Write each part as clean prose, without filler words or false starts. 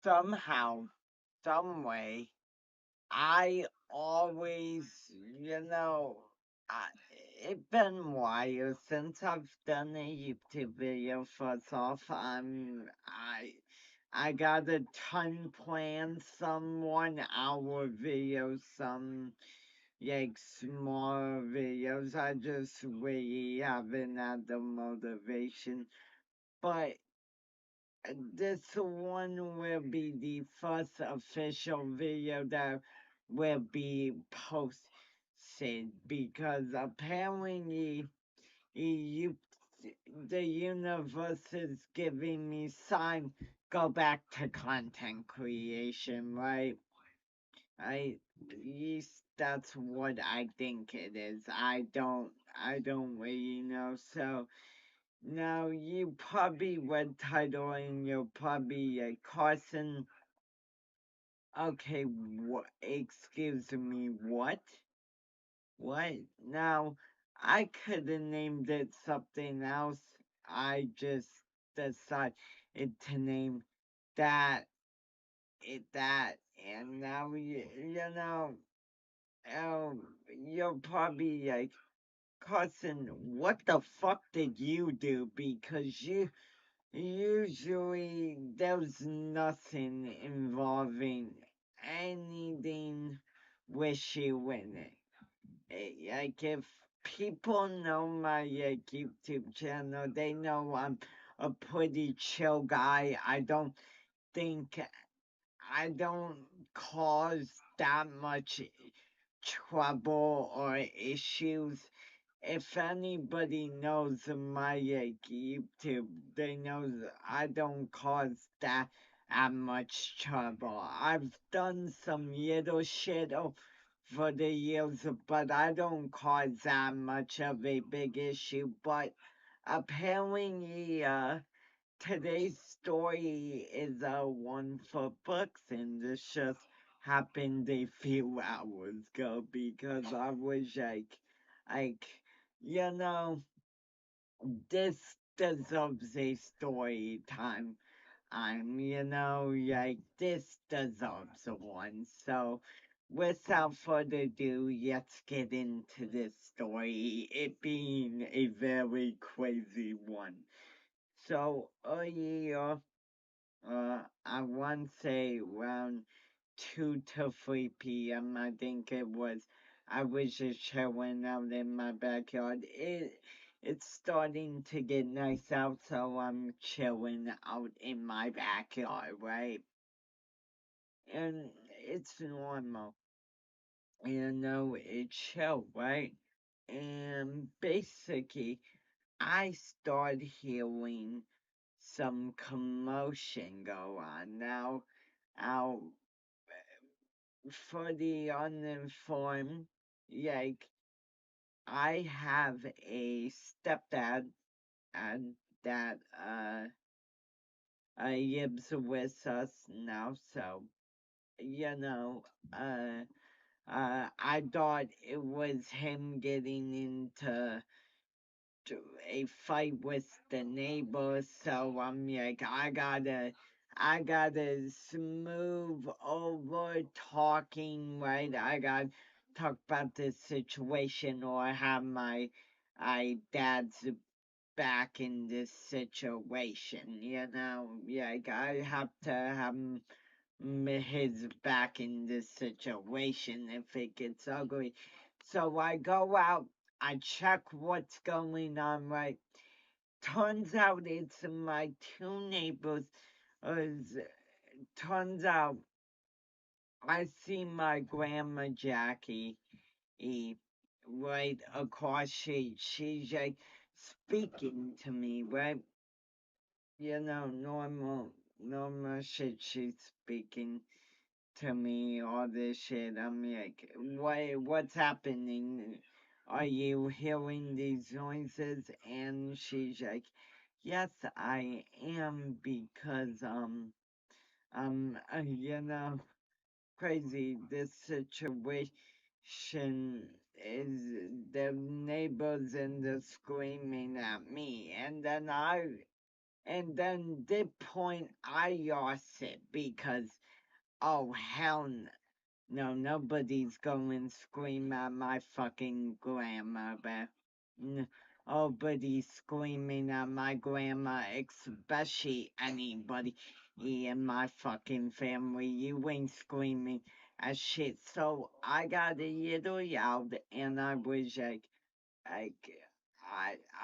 somehow, some way, I always, you know, I, it's been a while since I've done a YouTube video. First off, I got a ton planned. Some 1 hour videos, some like small videos. I just really haven't had the motivation, but this one will be the first official video that will be posted because apparently you, the universe is giving me sign go back to content creation, right? I yes, that's what I think it is. I don't really know. So now you probably read title and you're probably Carson. Okay, what? Excuse me, what? What? Now I could have named it something else. I just decided to name that that, and now you know, you're probably Carson, what the fuck did you do? Because you usually there's nothing involving anything wishy winning. Like if people know my YouTube channel, they know I'm a pretty chill guy. Think I don't cause that much trouble or issues. If anybody knows my YouTube, they know that I don't cause that much trouble. I've done some little shit over the years, but I don't cause that much of a big issue. But apparently, today's story is one for books, and this just happened a few hours ago because I was like, you know, this deserves a story time. Like this deserves one. So, without further ado, let's get into this story. It being a very crazy one. So earlier, I want to say around 2 to 3 p.m. I think it was. I was just chilling out in my backyard. It's starting to get nice out, so I'm chilling out in my backyard, right? And it's normal, it's chill, right? And basically, I start hearing some commotion go on. Now, for the uninformed, like, I have a stepdad and that lives with us now, so you know, I thought it was him getting into a fight with the neighbors, so I'm like, I gotta smooth over talking, right? I gotta talk about this situation or have my dad's back in this situation, Like, I have to have his back in this situation if it gets ugly. So I go out, I check what's going on, right? Turns out it's my two neighbors. Uh, Turns out I see my grandma Jackie right across she's like speaking to me, right? Normal shit she's speaking to me, all this shit. I'm like, what's happening? Are you hearing these noises? And she's like, yes, I am because, crazy. This situation is the neighbors and the screaming at me. And then And then the point I lost it because, oh, hell no, nobody's going to scream at my fucking grandma, but nobody's screaming at my grandma, especially anybody in my fucking family. You ain't screaming at shit. So I got a little loud and I was like,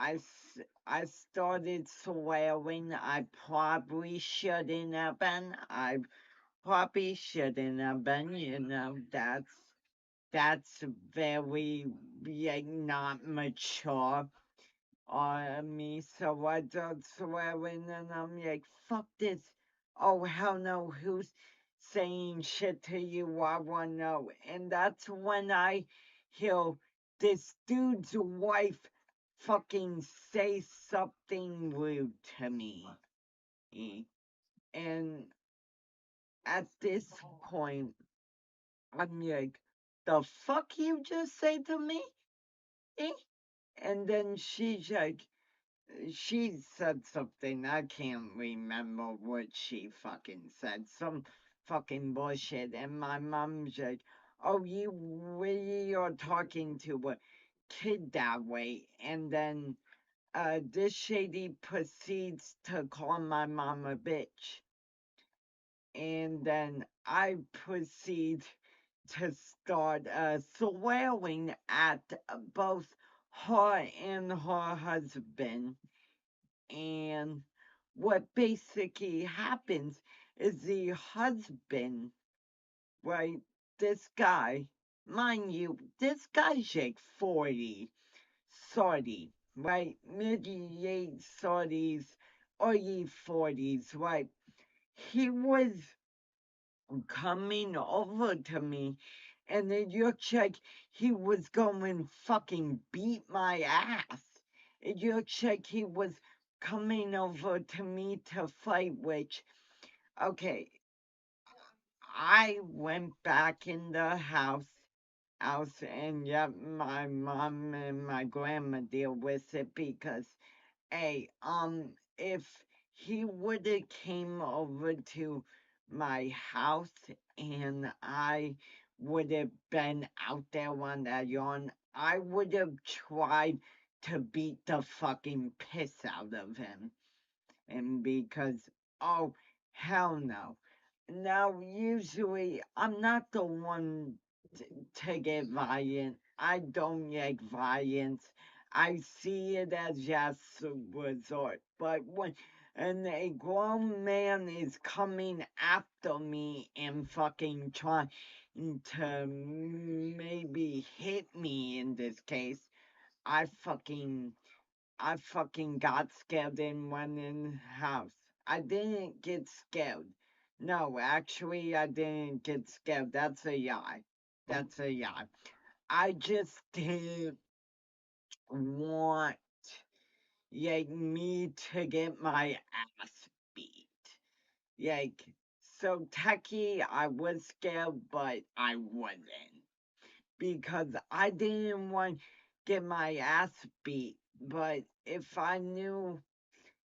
I started swearing. I probably shouldn't have been. I probably shouldn't have been, that's very like not mature on me. So I start swearing and I'm like, fuck this. Oh hell no, who's saying shit to you? I wanna know. And that's when I hear this dude's wife fucking say something rude to me. And at this point, I'm like, the fuck you just say to me? Eh? And then she's like, she said something, I can't remember what she fucking said, some fucking bullshit. And my mom's like, oh, you really are talking to a kid that way. And then this shady proceeds to call my mom a bitch. And then I proceed to start swearing at both her and her husband. And what basically happens is the husband, right? This guy, mind you, this guy's like 40, 30, right? Mid late 30s, early 40s, right? He was coming over to me, and it looked like he was going fucking beat my ass. It looked like he was coming over to me to fight, which, okay, I went back in the house, and yet my mom and my grandma deal with it because, hey, if he would have came over to my house and I would have been out there on that yawn, I would have tried to beat the fucking piss out of him. And because, oh, hell no. Now, usually, I'm not the one to get violent. I don't like violence. I see it as just a resort. But when and a grown man is coming after me and fucking trying to maybe hit me in this case, I fucking I fucking got scared and went in the house. I didn't get scared. No, actually, I didn't get scared. That's a lie. That's a lie. I just didn't want like me to get my ass beat. Like, so techie, I was scared, but I wasn't because I didn't want to get my ass beat. But if I knew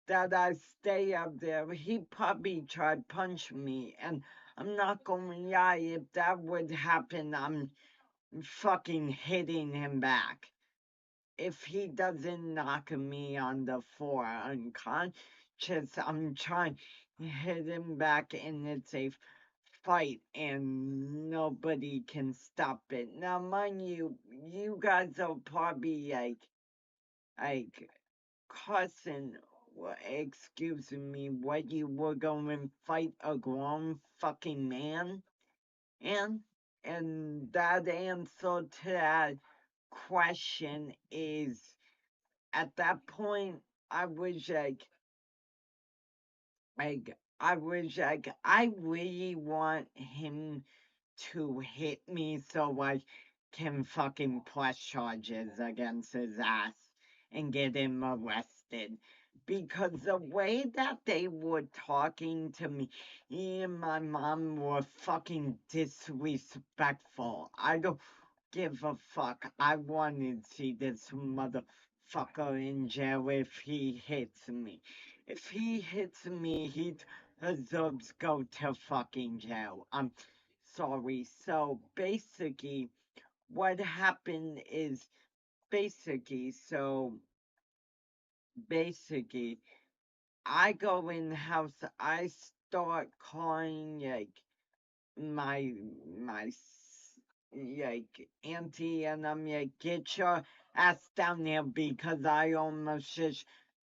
that I stay up there, he probably tried punch me, and I'm not gonna lie, if that would happen, I'm fucking hitting him back. If he doesn't knock me on the floor unconscious, I'm trying to hit him back, and it's a fight, and nobody can stop it. Now, mind you, you guys are probably like, Carson, excuse me, what you were going to fight a grown fucking man? And and that answer to that question is at that point I was like I really want him to hit me so I can fucking press charges against his ass and get him arrested. Because the way that they were talking to me, he and my mom were fucking disrespectful. I don't give a fuck. I want to see this motherfucker in jail if he hits me. if he hits me, he deserves go to fucking jail. I'm sorry. So basically, what happened is so basically, I go in the house, I start calling like my like auntie, and I'm like, get your ass down there because I almost just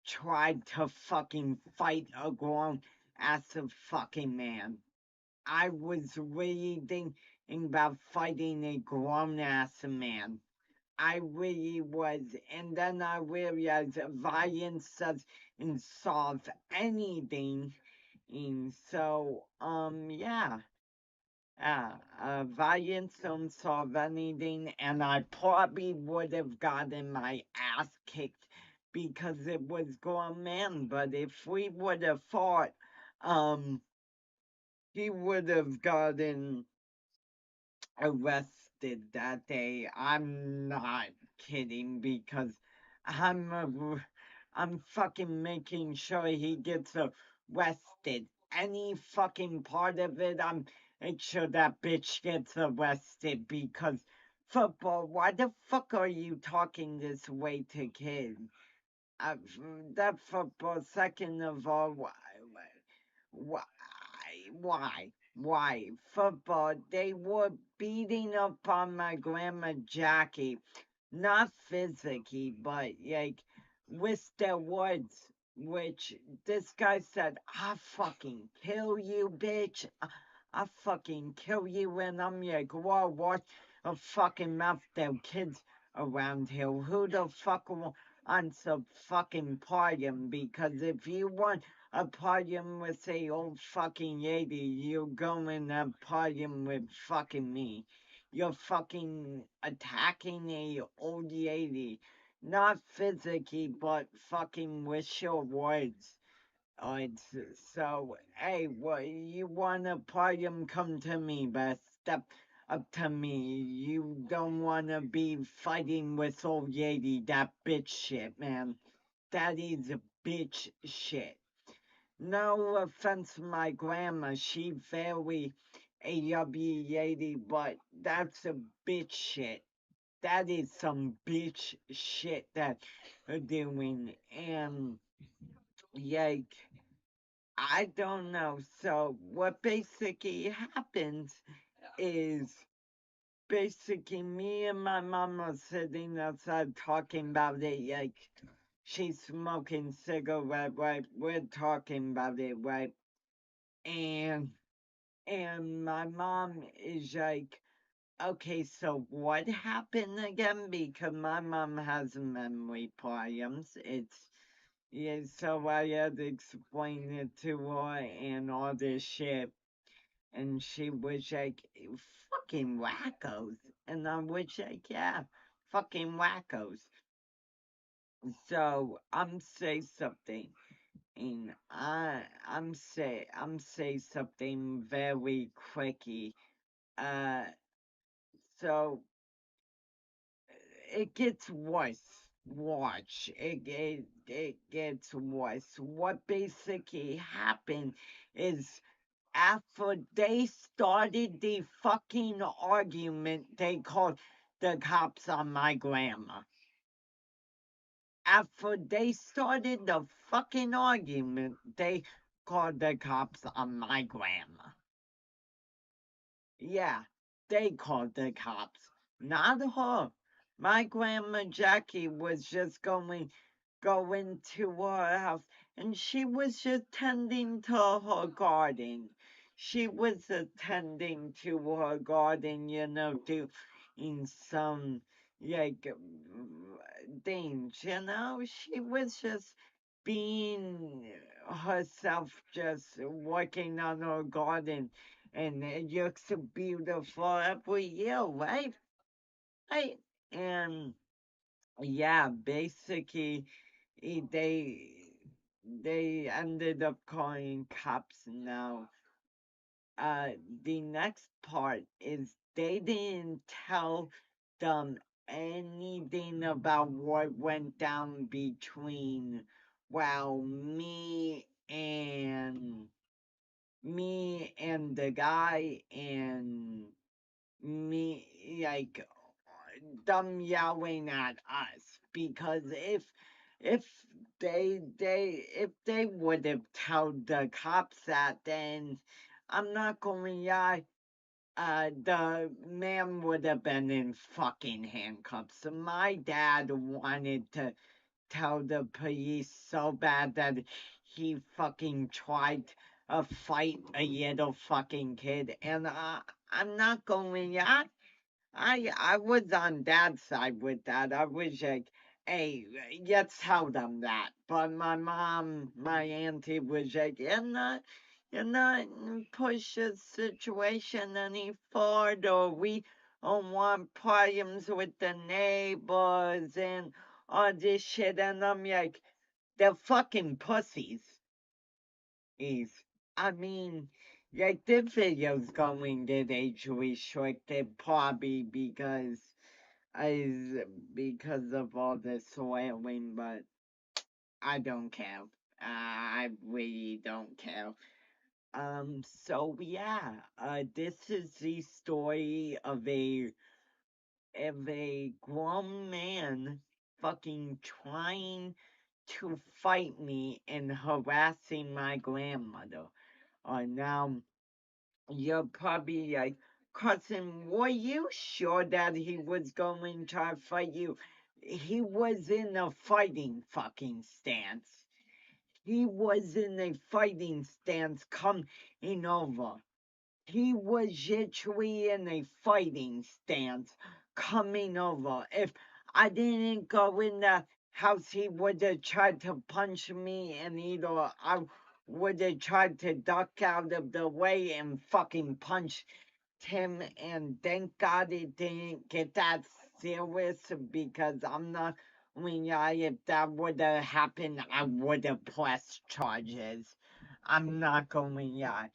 tried to fucking fight a grown ass of fucking man. I was really thinking about fighting a grown ass man. I really was, and then I realized violence doesn't solve anything, and so yeah. Valiant don't solve anything, and I probably would have gotten my ass kicked because it was grown man. But if we would have fought, um, he would have gotten arrested that day. I'm not kidding because I'm I'm fucking making sure he gets arrested. Any fucking part of it, I'm make sure that bitch gets arrested because football. Why the fuck are you talking this way to kids? Uh, that football. Second of all, why, why football? They were beating up on my grandma Jackie, not physically, but like with their words. Which this guy said, "I fucking kill you, bitch. I fucking kill you." And I'm like, "Whoa, what a fucking mouth, them kids around here. Who the fuck wants a fucking pardon? Because if you want a pardon with a old fucking lady, you're going to pardon with fucking me. You're fucking attacking a old lady, not physically, but fucking with your words." It's so, hey, what you want a podium? Come to me, but step up to me. You don't want to be fighting with old lady, that bitch shit, man. That is a bitch shit. No offense to my grandma, she very AW lady, but that's a bitch shit. That is some bitch shit that they're doing, and like, I don't know. So what basically happens is basically me and my mom are sitting outside talking about it. Like, she's smoking cigarette, right? We're talking about it, right? And my mom is like, okay, so what happened again? Because my mom has memory problems. It's Yeah, so I had to explain it to her and all this shit. And she was like, fucking wackos. And I was like, yeah, fucking wackos. So I'm say something. And I'm say something very quicky. Uh so it gets worse. Watch. It gets worse. What basically happened is after they started the fucking argument, they called the cops on my grandma. After they started the fucking argument, they called the cops on my grandma. Yeah, they called the cops, not her. My grandma Jackie was just going to her house, and she was just tending to her garden. She was attending to her garden, doing some like things, She was just being herself, just working on her garden, and it looks beautiful every year, right? Right? And yeah, basically eh, they they ended up calling cops. Now the next part is they didn't tell them anything about what went down between well, me and the guy and me, like, them yelling at us, because if they would have told the cops that, then I'm not gonna lie, the man would have been in fucking handcuffs. My dad wanted to tell the police so bad that he fucking tried to fight a little fucking kid, and I'm not going. I was on dad's side with that. I was like, hey, you tell them that. But my mom, my auntie was like, you're not push the situation any further. We don't want problems with the neighbors and all this shit. And I'm like, they're fucking pussies. Is I mean, like the video's going get age restricted probably as because of all the swearing, but I don't care. I really don't care. So yeah, this is the story of a grown man fucking trying to fight me and harassing my grandmother. Now you're probably like, cousin, were you sure that he was going to fight you? He was in a fighting fucking stance. He was in a fighting stance coming over. He was literally in a fighting stance coming over. If I didn't go in the house, he would have tried to punch me, and either I would have tried to duck out of the way and fucking punch him. And thank God it didn't get that serious, because I'm not. I mean, yeah, if that would have happened, I would have pressed charges. I'm not going, yeah.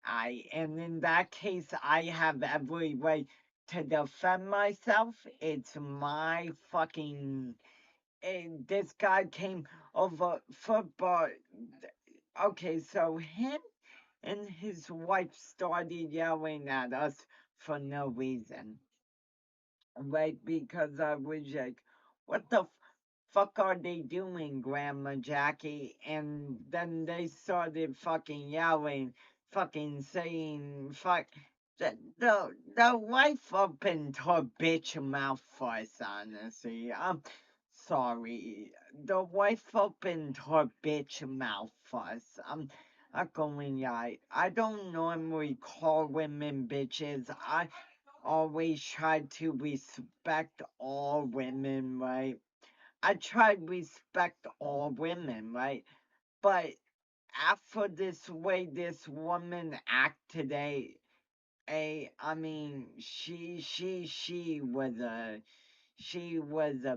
And in that case, I have every right to defend myself. It's my fucking. And this guy came over football. Okay, so him and his wife started yelling at us for no reason, right? Because I was like, what the fuck are they doing, Grandma Jackie? And then they started fucking yelling, fucking saying, fuck. The wife opened her bitch mouth first, honestly. I'm sorry. The wife opened her bitch mouth first. I'm not going, I don't normally call women bitches. I always try to respect all women, right? I try to respect all women, right? But after this way this woman act today, I mean, she was a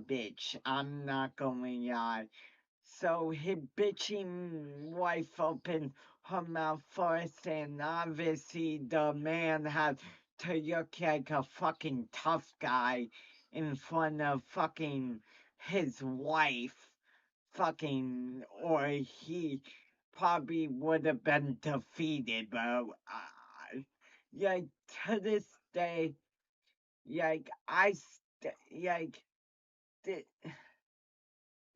bitch. I'm not going to. So his bitchy wife opened her mouth first, and obviously the man had to look like a fucking tough guy in front of fucking his wife, fucking, or he probably would have been defeated, but like to this day, like like.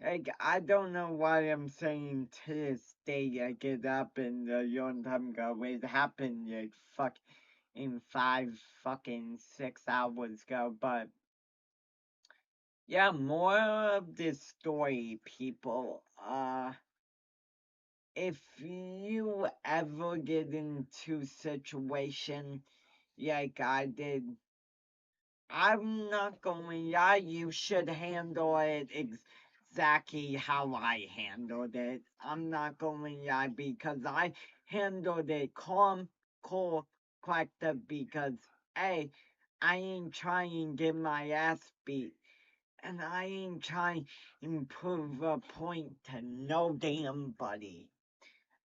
Like, I don't know why I'm saying to this day I get up and a long time ago. It happened like in 6 hours ago. But yeah, more of this story, people. If you ever get into situation like I did, I'm not going, yeah, you should handle it exactly how I handled it. I'm not going, yeah, because I handled it calm, cool, collected, because, hey, I ain't trying to get my ass beat. And I ain't trying to prove a point to no damn body.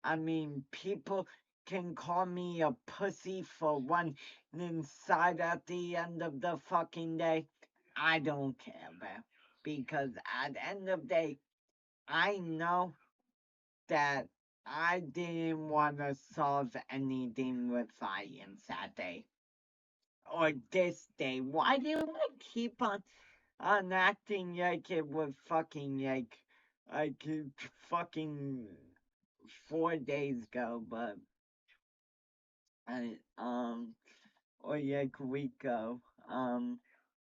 I mean, people can call me a pussy for one inside at the end of the fucking day. I don't care, man. Because at the end of the day, I know. that I didn't want to solve anything with science that day or this day. Why do I keep on acting like it was like fucking 4 days ago? But I or like a week ago.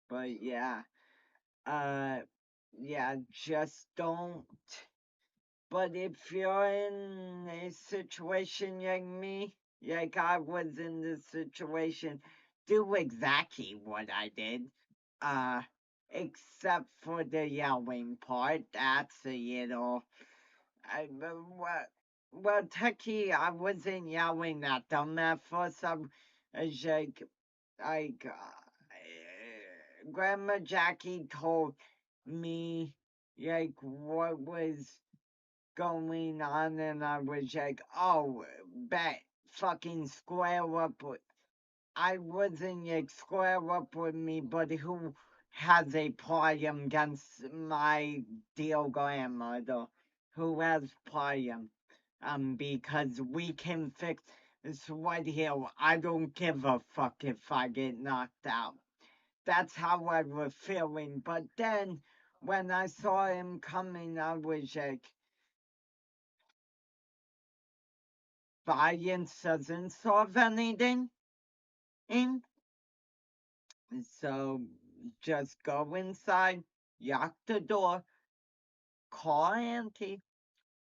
But yeah, uh, yeah, just don't. But if you're in a situation like me, like I was in this situation, do exactly what I did. Uh, except for the yelling part. That's a little. Well, technically, I wasn't yelling at them at first. I was Grandma Jackie told me, like, what was going on, and I was like, oh, bet fucking square up with. I wasn't like square up with me, but who has a problem against my dear grandmother? Who has problem? Because we can fix this right here. I don't give a fuck if I get knocked out. That's how I was feeling. But then when I saw him coming, I was like, violence doesn't solve anything. And so just go inside, lock the door, call Auntie,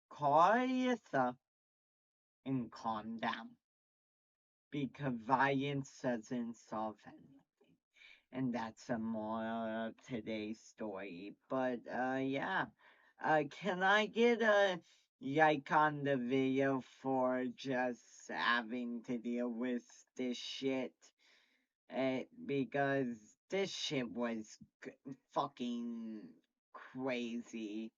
call Alyssa, and calm down. Because violence doesn't solve anything. And that's a moral of today's story. But yeah. Can I get a like on the video for just having to deal with this shit? Because this shit was fucking crazy.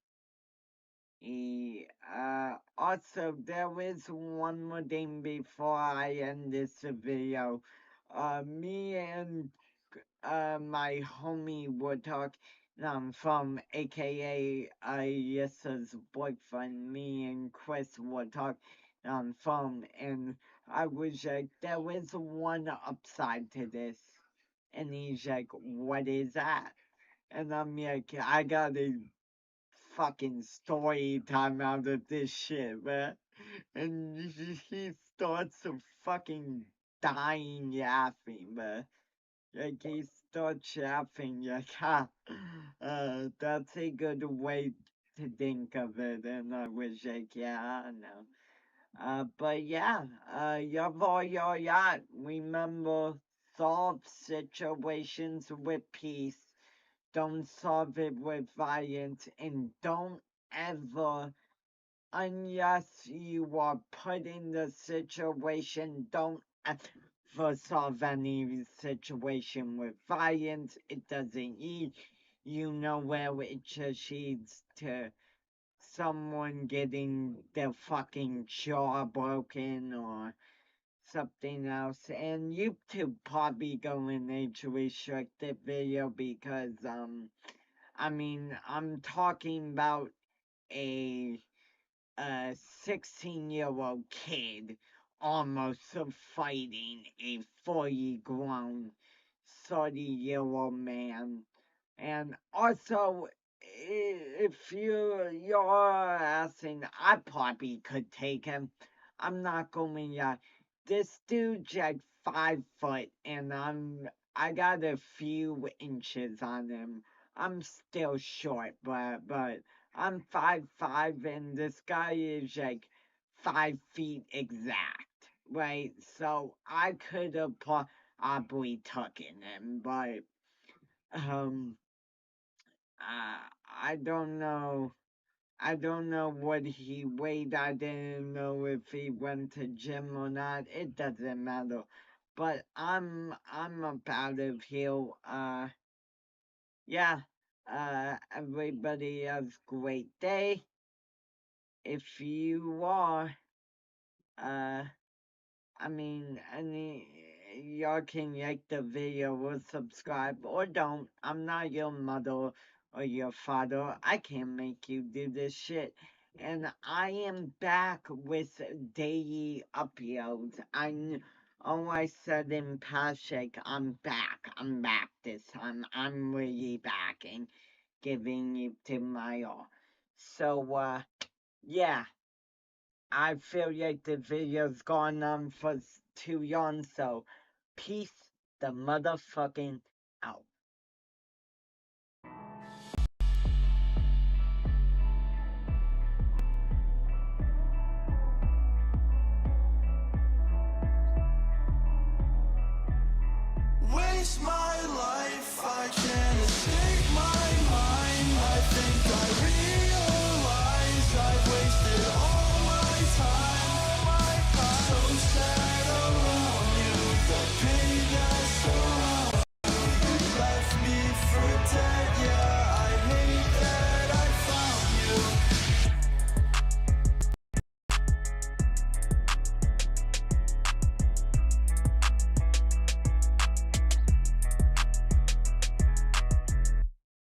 Also, there was one more thing before I end this video. Me and my homie would talk from aka Yessa's boyfriend. Me and Chris would talk from, and I was like, there was one upside to this, and he's like, what is that? And I'm like, I got a fucking story time out of this shit, man. And he starts fucking dying laughing, man. Like he starts laughing, like, ha, that's a good way to think of it. And I was like, yeah, I know. But yeah, your yacht. Remember, solve situations with peace. Don't solve it with violence, and don't ever, unless you are put in the situation, don't ever solve any situation with violence. It doesn't lead you nowhere. It just leads to someone getting their fucking jaw broken or something else. And YouTube probably going age restricted video because I mean, I'm talking about a 16-year-old kid almost fighting a fully grown 30-year-old man. And also, if you're asking, I probably could take him. I'm not going to. This dude's like 5 foot, and I got a few inches on him. I'm still short, but I'm 5'5", and this guy is like 5 feet exact, right? So I could have probably taken him, but um, I don't know. I don't know what he weighed. I didn't know if he went to gym or not. It doesn't matter. But I'm up out of here. Yeah. Everybody have a great day. If you are, uh, I mean, any y'all can like the video or subscribe or don't. I'm not your mother or your father. I can't make you do this shit. and I am back with daily uploads. Oh, I said in Pashik, I'm back. I'm back this time. I'm really back and giving it to my all. So, yeah, I feel like the video's gone on for too long, so peace the motherfucking out. Waste my